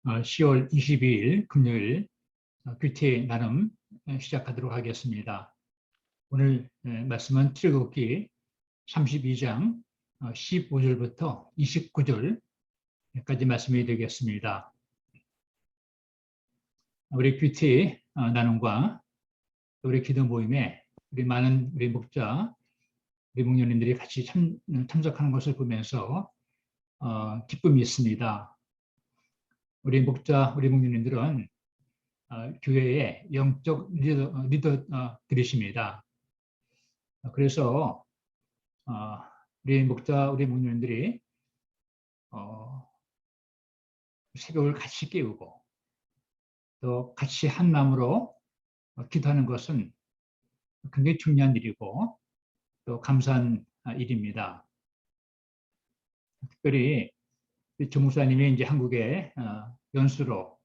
10월 22일 금요일 큐티 나눔 시작하도록 하겠습니다. 오늘 말씀은 출애굽기 32장 15절부터 29절까지 말씀이 되겠습니다. 우리 큐티 나눔과 우리 기도 모임에 많은 우리 목자, 우리 목녀님들이 같이 참석하는 것을 보면서 기쁨이 있습니다. 우리 목자, 우리 목녀님들은 교회의 영적 리더들이십니다. 그래서 우리 목자, 우리 목녀님들이 새벽을 같이 깨우고 또 같이 한 마음으로 기도하는 것은 굉장히 중요한 일이고 또 감사한 일입니다. 특별히 조 목사님이 이제 한국에 연수로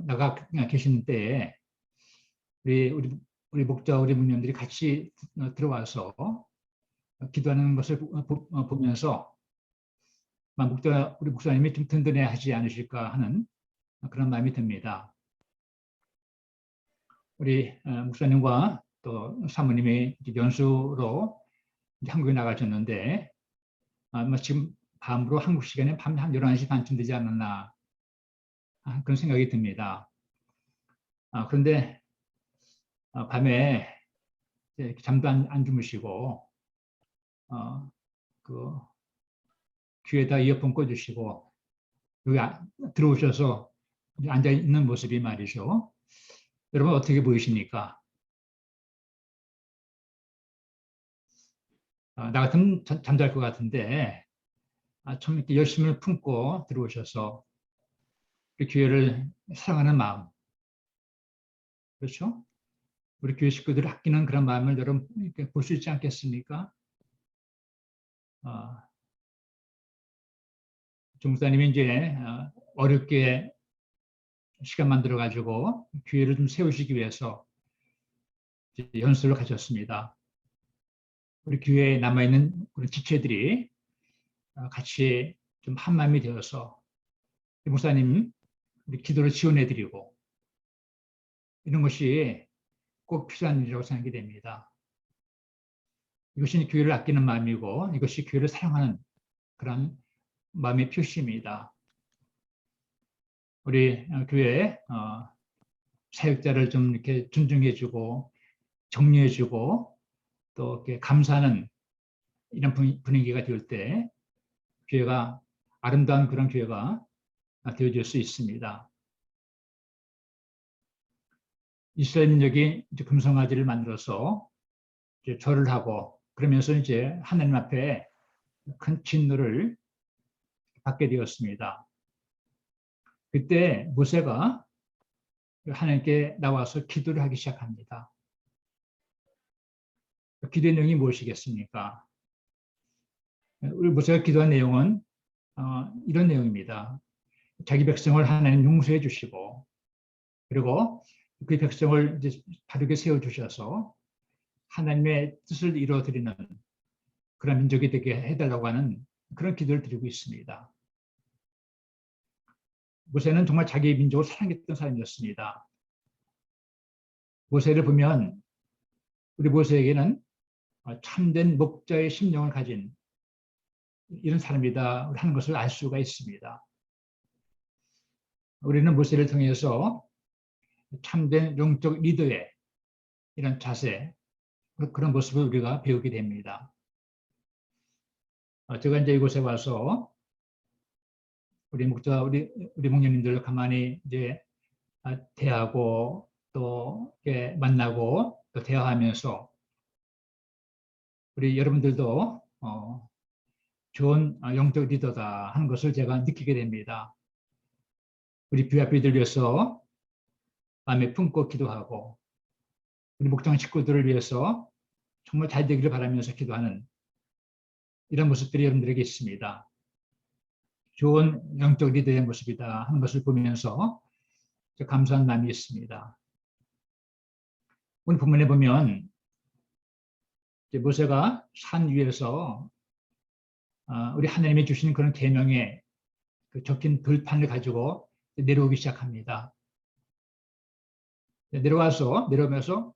나가 계시는 때에 우리 목자, 우리 목녀님들이 같이 들어와서 기도하는 것을 보면서 우리 목사님이 좀 든든해하지 않으실까 하는 그런 마음이 듭니다. 우리 목사님과 또 사모님이 연수로 한국에 나가셨는데 지금 밤으로 한국 시간에 밤 한 11시 반쯤 되지 않았나 그런 생각이 듭니다. 그런데 밤에 잠도 안 주무시고 그 귀에다 이어폰 꽂으시고 여기 들어오셔서 앉아 있는 모습이 말이죠. 여러분 어떻게 보이십니까? 나 같으면 잠잘 것 같은데 참 이렇게 열심을 품고 들어오셔서 우리 교회를 사랑하는 마음, 그렇죠? 우리 교회 식구들을 아끼는 그런 마음을 여러분 볼 수 있지 않겠습니까? 조 목사님이 이제 어렵게 시간 만들어 가지고 교회를 좀 세우시기 위해서 연수를 가셨습니다. 우리 교회에 남아 있는 우리 지체들이 같이 좀 한마음이 되어서 목사님 우리 기도를 지원해드리고 이런 것이 꼭 필요한 일이라고 생각이 됩니다. 이것이 교회를 아끼는 마음이고 이것이 교회를 사랑하는 그런 마음의 표시입니다. 우리 교회 사역자를 좀 이렇게 존중해주고 격려해주고 또 이렇게 감사하는 이런 분위기가 될 때 교회가 아름다운 그런 교회가 되어질 수 있습니다. 이스라엘 민족이 이제 금송아지를 만들어서 이제 절을 하고 그러면서 이제 하나님 앞에 큰 진노를 받게 되었습니다. 그때 모세가 하나님께 나와서 기도를 하기 시작합니다. 기도의 내용이 무엇이겠습니까? 우리 모세가 기도한 내용은 이런 내용입니다. 자기 백성을 하나님 용서해 주시고 그리고 그 백성을 이제 바르게 세워 주셔서 하나님의 뜻을 이루어드리는 그런 민족이 되게 해달라고 하는 그런 기도를 드리고 있습니다. 모세는 정말 자기 민족을 사랑했던 사람이었습니다. 모세를 보면 우리 모세에게는 참된 목자의 심령을 가진 이런 사람이다 하는 것을 알 수가 있습니다. 우리는 모세를 통해서 참된 영적 리더의 이런 자세, 그런 모습을 우리가 배우게 됩니다. 제가 이제 이곳에 와서 우리 목자, 우리 목녀님들 가만히 이제 대하고 또 이렇게 만나고 또 대화하면서 우리 여러분들도 좋은 영적 리더다 하는 것을 제가 느끼게 됩니다. 우리 BRP들 위해서 마음에 품고 기도하고 우리 목장 식구들을 위해서 정말 잘 되기를 바라면서 기도하는 이런 모습들이 여러분들에게 있습니다. 좋은 영적 리더의 모습이다 하는 것을 보면서 감사한 마음이 있습니다. 오늘 본문에 보면 모세가 산 위에서 우리 하나님이 주신 그런 계명에 적힌 돌판을 가지고 내려오기 시작합니다. 내려오면서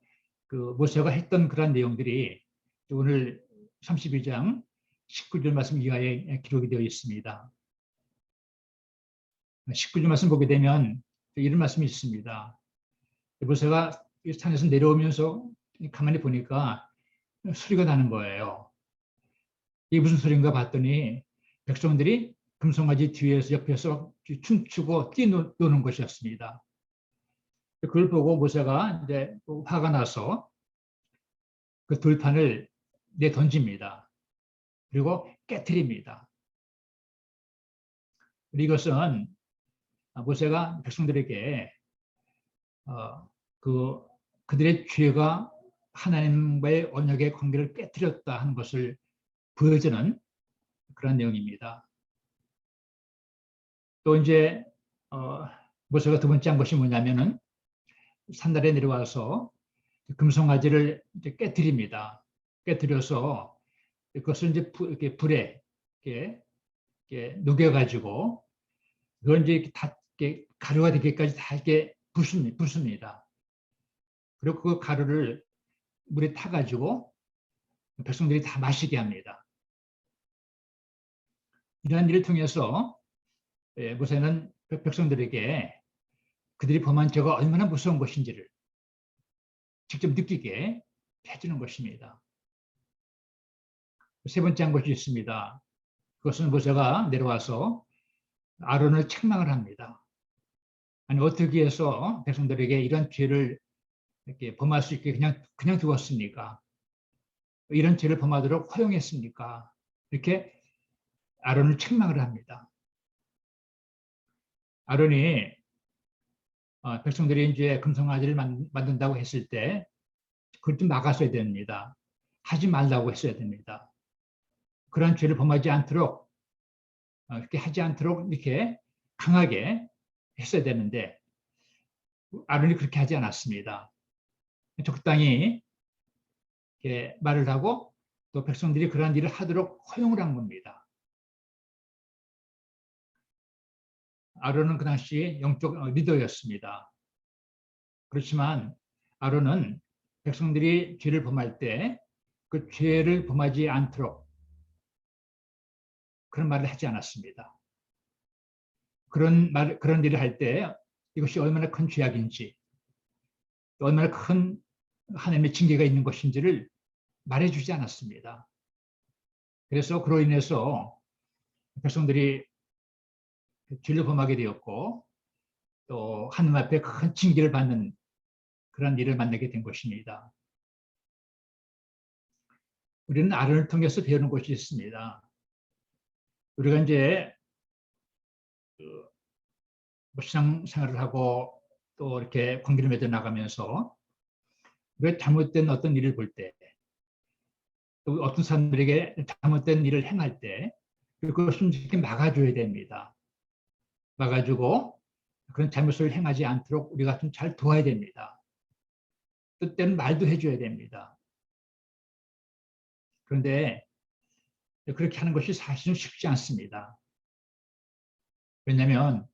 그 모세가 했던 그런 내용들이 오늘 32장 19절 말씀 이하에 기록이 되어 있습니다. 19절 말씀 보게 되면 이런 말씀이 있습니다. 모세가 산에서 내려오면서 가만히 보니까 소리가 나는 거예요. 이게 무슨 소리인가 봤더니 백성들이 금송아지 뒤에서 옆에서 춤추고 뛰노는 것이었습니다. 그걸 보고 모세가 이제 화가 나서 그 돌판을 내던집니다. 그리고 깨트립니다. 이것은 모세가 백성들에게 그들의 죄가 하나님과의 언약의 관계를 깨뜨렸다 하는 것을 보여주는 그런 내용입니다. 또 이제 모세가 두 번째 한 것이 뭐냐면은 산단에 내려와서 금송아지를 이제 깨뜨립니다. 깨뜨려서 그것을 이제 이렇게 불에 이렇게 녹여가지고 그걸 이제 다 이렇게 가루가 되기까지 다 이렇게 붓습니다. 그리고 그 가루를 물에 타가지고 백성들이 다 마시게 합니다. 이러한 일을 통해서 모세는 백성들에게 그들이 범한 죄가 얼마나 무서운 것인지를 직접 느끼게 해주는 것입니다. 세 번째 한 것이 있습니다. 그것은 모세가 내려와서 아론을 책망을 합니다. 아니 어떻게 해서 백성들에게 이런 죄를 이렇게 범할 수 있게 그냥 두었습니까? 이런 죄를 범하도록 허용했습니까? 이렇게 아론을 책망을 합니다. 아론이 백성들이 이제 금송아지를 만든다고 했을 때 그걸 좀 막았어야 됩니다. 하지 말라고 했어야 됩니다. 그런 죄를 범하지 않도록 이렇게 하지 않도록 이렇게 강하게 했어야 되는데 아론이 그렇게 하지 않았습니다. 적당히 이렇게 말을 하고 또 백성들이 그런 일을 하도록 허용을 한 겁니다. 아론은 그 당시 영적 리더였습니다. 그렇지만 아론은 백성들이 죄를 범할 때 그 죄를 범하지 않도록 그런 말을 하지 않았습니다. 그런 일을 할 때 이것이 얼마나 큰 죄악인지, 얼마나 큰 하나님의 징계가 있는 것인지를 말해주지 않았습니다. 그래서 그로 인해서 백성들이 죄를 범하게 되었고 또 하나님 앞에 큰 징계를 받는 그런 일을 만나게 된 것입니다. 우리는 아론을 통해서 배우는 것이 있습니다. 우리가 이제 신앙생활을 하고 또 이렇게 관계를 맺어 나가면서 우리가 잘못된 어떤 일을 볼 때, 또 어떤 사람들에게 잘못된 일을 행할 때 그것을 이렇게 막아줘야 됩니다. 막아주고 그런 잘못을 행하지 않도록 우리가 좀 잘 도와야 됩니다. 때때는 말도 해줘야 됩니다. 그런데 그렇게 하는 것이 사실은 쉽지 않습니다. 왜냐하면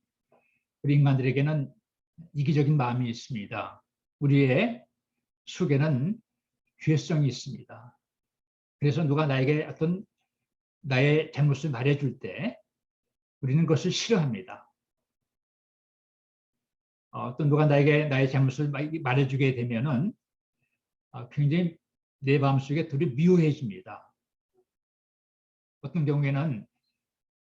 우리 인간들에게는 이기적인 마음이 있습니다. 우리의 속에는 죄성이 있습니다. 그래서 누가 나에게 어떤 나의 잘못을 말해줄 때 우리는 그것을 싫어합니다. 또 누가 나에게 나의 잘못을 말해주게 되면은 굉장히 내 마음속에 둘이 미워해집니다. 어떤 경우에는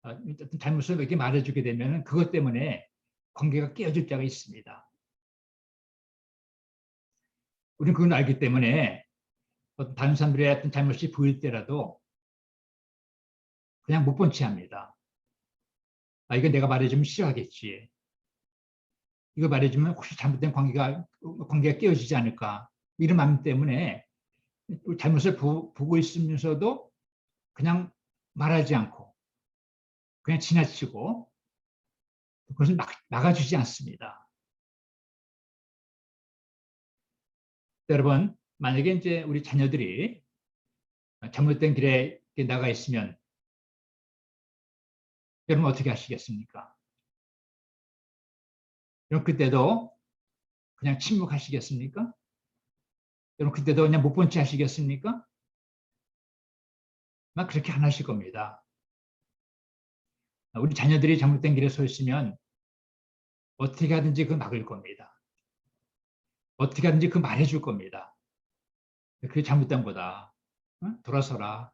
어떤 잘못을 이렇게 말해주게 되면 그것 때문에 관계가 깨어질 때가 있습니다. 우리는 그걸 알기 때문에 다른 사람들의 어떤 잘못이 보일 때라도 그냥 못 본 채 합니다. 이거 내가 말해주면 싫어하겠지. 이거 말해주면 혹시 잘못된 관계가 깨어지지 않을까. 이런 마음 때문에 잘못을 보고 있으면서도 그냥 말하지 않고 그냥 지나치고 그것을 막아주지 않습니다. 여러분, 만약에 이제 우리 자녀들이 잘못된 길에 나가 있으면 여러분 어떻게 하시겠습니까? 여러분 그때도 그냥 침묵하시겠습니까? 여러분 그때도 그냥 못 본 채 하시겠습니까? 막 그렇게 안 하실 겁니다. 우리 자녀들이 잘못된 길에 서 있으면 어떻게 하든지 그 막을 겁니다. 어떻게 하든지 그 말해줄 겁니다. 그게 잘못된 거다. 돌아서라.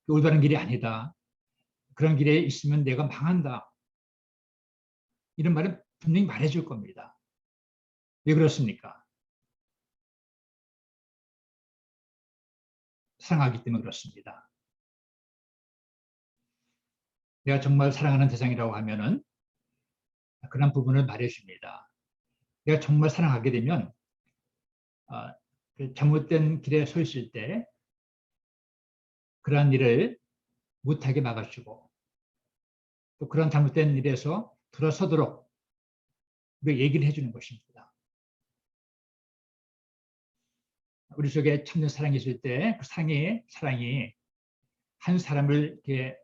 올바른 길이 아니다. 그런 길에 있으면 내가 망한다. 이런 말은 분명히 말해줄 겁니다. 왜 그렇습니까? 사랑하기 때문에 그렇습니다. 내가 정말 사랑하는 대상이라고 하면은 그런 부분을 말해줍니다. 내가 정말 사랑하게 되면 그 잘못된 길에 서 있을 때 그러한 일을 못하게 막아주고 또 그런 잘못된 일에서 돌아서도록 얘기를 해주는 것입니다. 우리 속에 참된 사랑이 있을 때 그 사랑이 한 사람을 이렇게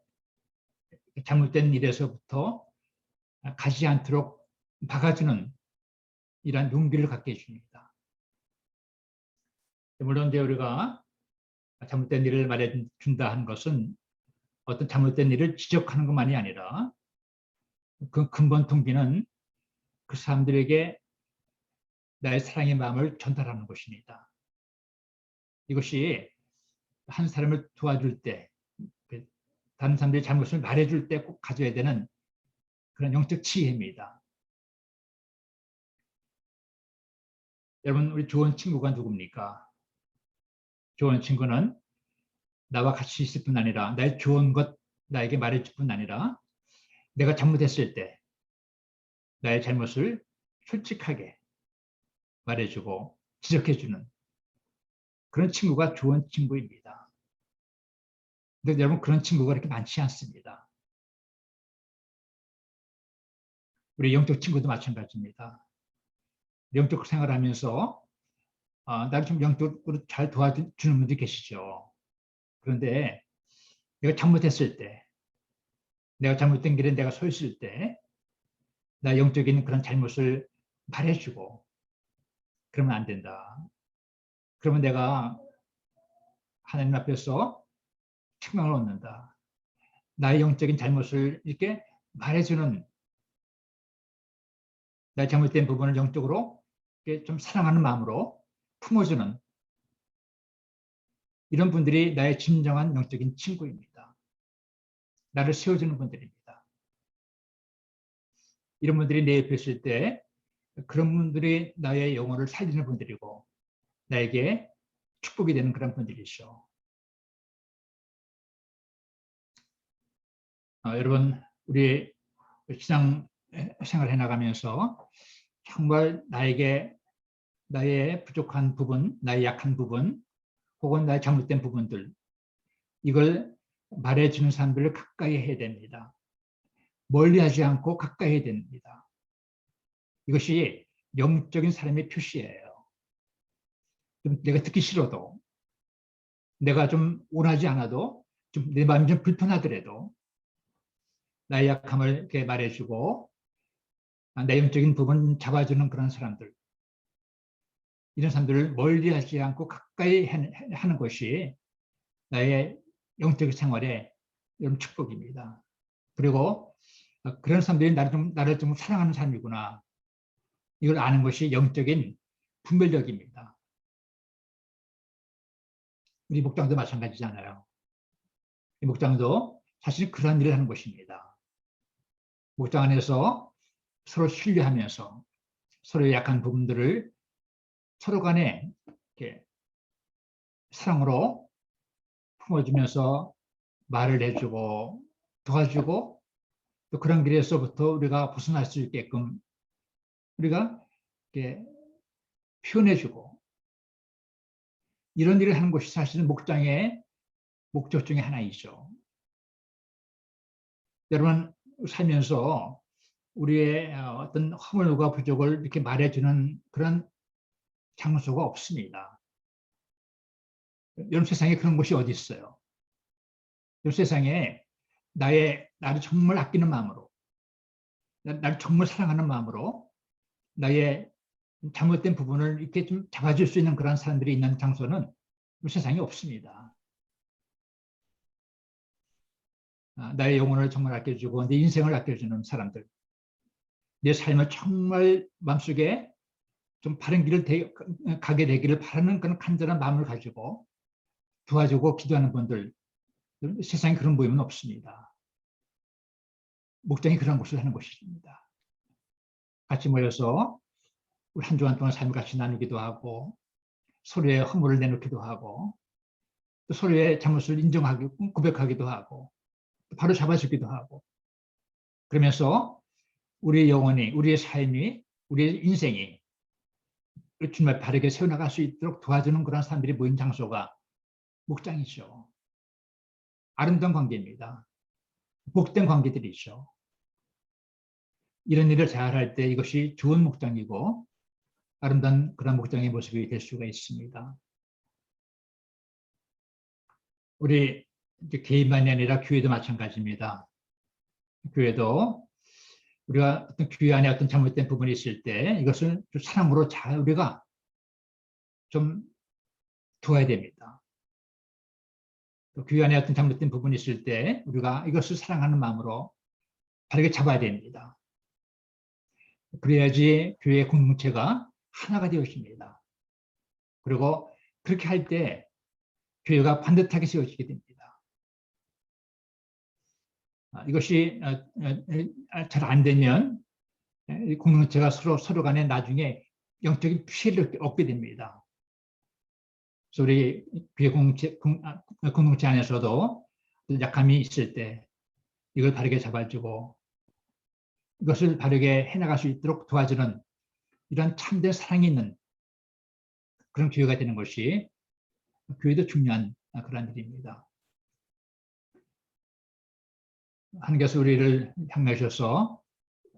잘못된 일에서부터 가지 않도록 막아주는 이러한 용기를 갖게 해줍니다. 물론 이제 우리가 잘못된 일을 말해준다 하는 것은 어떤 잘못된 일을 지적하는 것만이 아니라 그 근본 동기는 그 사람들에게 나의 사랑의 마음을 전달하는 것입니다. 이것이 한 사람을 도와줄 때, 다른 사람들이 잘못을 말해줄 때 꼭 가져야 되는 그런 영적 지혜입니다. 여러분, 우리 좋은 친구가 누굽니까? 좋은 친구는 나와 같이 있을 뿐 아니라 나의 좋은 것 나에게 말해줄 뿐 아니라 내가 잘못했을 때 나의 잘못을 솔직하게 말해주고 지적해주는 그런 친구가 좋은 친구입니다. 근데 여러분 그런 친구가 그렇게 많지 않습니다. 우리 영적 친구도 마찬가지입니다. 영적 생활하면서 나를 좀 영적으로 잘 도와주는 분들이 계시죠. 그런데 내가 잘못했을 때, 내가 잘못된 길에 내가 서 있을 때, 나 영적인 그런 잘못을 말해주고 그러면 안 된다. 그러면 내가 하나님 앞에서 책망을 얻는다. 나의 영적인 잘못을 이렇게 말해주는 나의 잘못된 부분을 영적으로 좀 사랑하는 마음으로 품어주는 이런 분들이 나의 진정한 영적인 친구입니다. 나를 세워주는 분들입니다. 이런 분들이 내 옆에 있을 때 그런 분들이 나의 영혼을 살리는 분들이고 나에게 축복이 되는 그런 분들이죠. 여러분 우리 신앙 생활을 해나가면서 정말 나의 부족한 부분, 나의 약한 부분 혹은 나의 잘못된 부분들 이걸 말해주는 사람들을 가까이 해야 됩니다. 멀리하지 않고 가까이 해야 됩니다. 이것이 영적인 사람의 표시예요. 좀 내가 듣기 싫어도 내가 좀 원하지 않아도 좀 내 마음이 좀 불편하더라도 나의 약함을 이렇게 말해주고 내 영적인 부분 잡아주는 그런 사람들 이런 사람들을 멀리하지 않고 가까이 하는 것이 나의 영적 생활의 축복입니다. 그리고 그런 사람들이 나를 좀 사랑하는 사람이구나. 이걸 아는 것이 영적인 분별력입니다. 우리 목장도 마찬가지잖아요. 이 목장도 사실 그런 일을 하는 것입니다. 목장 안에서 서로 신뢰하면서 서로의 약한 부분들을 서로 간에 이렇게 사랑으로 품어주면서 말을 해주고 도와주고 또 그런 길에서부터 우리가 벗어날 수 있게끔 우리가 이렇게 표현해주고 이런 일을 하는 것이 사실은 목장의 목적 중에 하나이죠. 여러분 살면서 우리의 어떤 허물과 부족을 이렇게 말해주는 그런 장소가 없습니다. 여러분 세상에 그런 곳이 어디 있어요? 이 세상에 나를 정말 아끼는 마음으로 나를 정말 사랑하는 마음으로 나의 잘못된 부분을 이렇게 좀 잡아줄 수 있는 그런 사람들이 있는 장소는 세상에 없습니다. 나의 영혼을 정말 아껴주고 내 인생을 아껴주는 사람들, 내 삶을 정말 마음속에 좀 바른 길을 가게 되기를 바라는 그런 간절한 마음을 가지고 도와주고 기도하는 분들, 세상에 그런 모임은 없습니다. 목장이 그런 것을 하는 것입니다. 같이 모여서 우리 한 주간 동안 삶을 같이 나누기도 하고 서로의 허물을 내놓기도 하고 또 서로의 잘못을 인정하고 고백하기도 하고 바로 잡아주기도 하고 그러면서 우리의 영혼이, 우리의 삶이, 우리의 인생이 정말 바르게 세워나갈 수 있도록 도와주는 그런 사람들이 모인 장소가 목장이죠. 아름다운 관계입니다. 복된 관계들이죠. 이런 일을 잘할 때 이것이 좋은 목장이고 아름다운 그런 목장의 모습이 될 수가 있습니다. 우리 개인만이 아니라 교회도 마찬가지입니다. 교회도 우리가 어떤 교회 안에 어떤 잘못된 부분이 있을 때 이것을 사랑으로 잘 우리가 좀 도와야 됩니다. 또 교회 안에 어떤 잘못된 부분이 있을 때 우리가 이것을 사랑하는 마음으로 바르게 잡아야 됩니다. 그래야지 교회 공동체가 하나가 되어집니다. 그리고 그렇게 할 때 교회가 반듯하게 세워지게 됩니다. 이것이 잘 안 되면 공동체가 서로 간에 나중에 영적인 피해를 얻게 됩니다. 그래서 우리 교회 공동체 안에서도 약함이 있을 때 이걸 바르게 잡아주고 이것을 바르게 해나갈 수 있도록 도와주는 이런 참된 사랑이 있는 그런 교회가 되는 것이 교회도 중요한 그런 일입니다. 하나님께서 우리를 향하셔서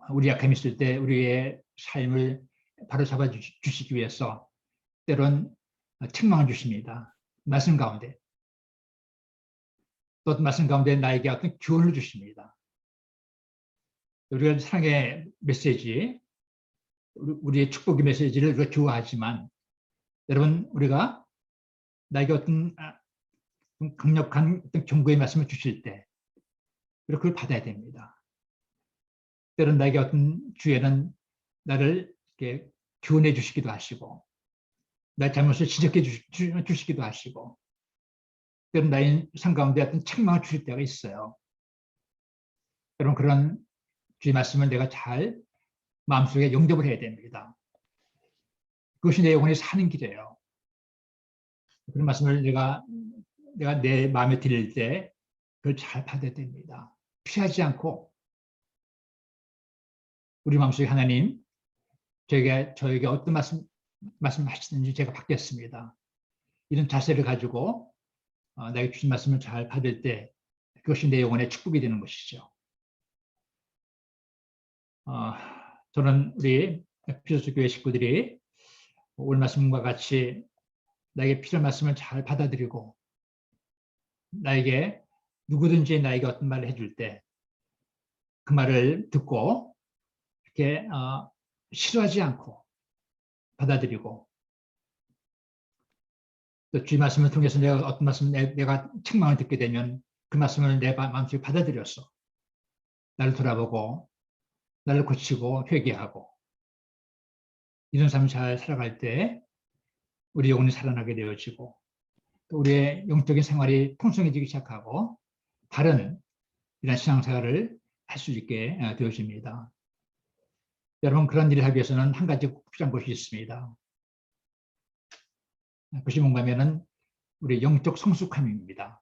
우리 약함이 있을 때 우리의 삶을 바로 잡아 주시기 위해서 때론 책망을 주십니다. 말씀 가운데. 또 말씀 가운데 나에게 어떤 교훈을 주십니다. 우리가 사랑의 메시지, 우리의 축복의 메시지를 우리가 좋아하지만 여러분 우리가 나에게 어떤 강력한 어떤 경고의 말씀을 주실 때 그걸 받아야 됩니다. 때론 나에게 어떤 주에는 나를 이렇게 교훈해 주시기도 하시고 나의 잘못을 지적해 주시기도 하시고 때론 나의 삶 가운데 어떤 책망을 주실 때가 있어요. 여러분 그런 주의 말씀을 내가 잘 마음속에 영접을 해야 됩니다. 그것이 내 영혼이 사는 길이에요. 그런 말씀을 내가 내 마음에 들릴 때 그걸 잘 받아야 됩니다. 피하지 않고 우리 마음속에 하나님 저에게 어떤 말씀하시든지 제가 받겠습니다. 이런 자세를 가지고 내가 주신 말씀을 잘 받을 때 그것이 내 영혼의 축복이 되는 것이죠. 저는 우리 에피소스 교회 식구들이 오늘 말씀과 같이 나에게 필요한 말씀을 잘 받아들이고 나에게 누구든지 나에게 어떤 말을 해줄 때 그 말을 듣고 이렇게 싫어하지 않고 받아들이고 또 주의 말씀을 통해서 내가 어떤 말씀 내가 책망을 듣게 되면 그 말씀을 내 마음속에 받아들여서 나를 돌아보고 나를 고치고 회개하고 이런 삶을 잘 살아갈 때 우리 영혼이 살아나게 되어지고 또 우리의 영적인 생활이 풍성해지기 시작하고 바른 이런 신앙생활을 할 수 있게 되어집니다. 여러분 그런 일을 하기 위해서는 한 가지 꼭 필요한 것이 있습니다. 그것이 뭔가 하면은 우리 영적 성숙함입니다.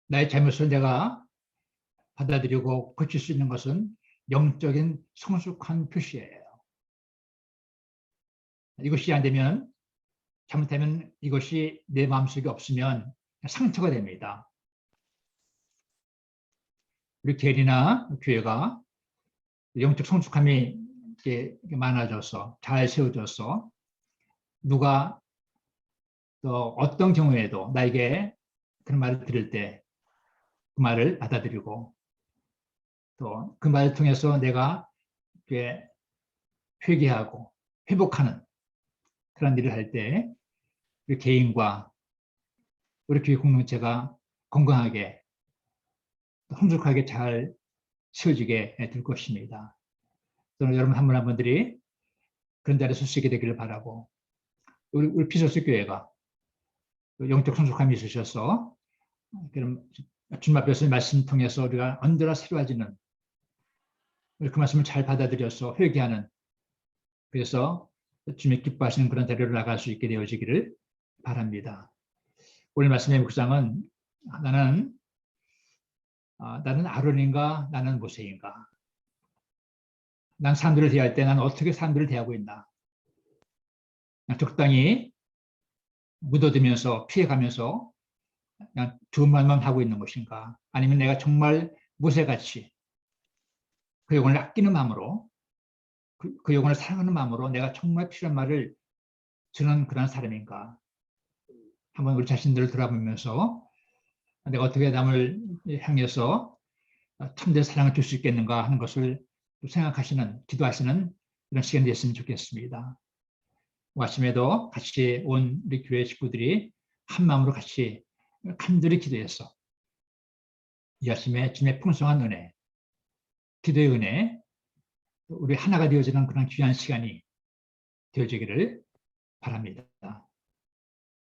나의 잘못을 내가 받아들이고 고칠 수 있는 것은 영적인 성숙한 표시예요. 이것이 안 되면 잘못하면 이것이 내 마음속에 없으면 상처가 됩니다. 우리 교회나 교회가 영적 성숙함이 이렇게 많아져서 잘 세워져서 누가 또 어떤 경우에도 나에게 그런 말을 들을 때 그 말을 받아들이고 또 그 말을 통해서 내가 회개하고 회복하는 그런 일을 할 때 우리 개인과 우리 교회 공동체가 건강하게 풍족하게 잘 세워지게 될 것입니다. 저는 여러분 한 분 한 분들이 그런 자리에 설 수 있게 되기를 바라고, 우리 피서스 교회가 영적 성숙함이 있으셔서 그럼 주님 앞에서 말씀 통해서 우리가 언제나 새로워지는, 우리 그 말씀을 잘 받아들여서 회개하는, 그래서 주님이 기뻐하시는 그런 자리로 나갈 수 있게 되어지기를 바랍니다. 오늘 말씀의 묵상은 나는 아론인가 나는 모세인가, 난 사람들을 대할 때 난 어떻게 사람들을 대하고 있나, 적당히 묻어두면서 피해가면서 그냥 좋은 말만 하고 있는 것인가, 아니면 내가 정말 모세같이 그 영혼을 아끼는 마음으로, 그 영혼을 사랑하는 마음으로 내가 정말 필요한 말을 주는 그런 사람인가, 한번 우리 자신들을 돌아보면서 내가 어떻게 남을 향해서 참된 사랑을 줄 수 있겠는가 하는 것을 생각하시는, 기도하시는 이런 시간이 됐으면 좋겠습니다. 아침에도 같이 온 우리 교회 식구들이 한 마음으로 같이 간절히 기도해서 이 아침에 주님의 풍성한 은혜, 기도의 은혜, 우리 하나가 되어지는 그런 귀한 시간이 되어지기를 바랍니다.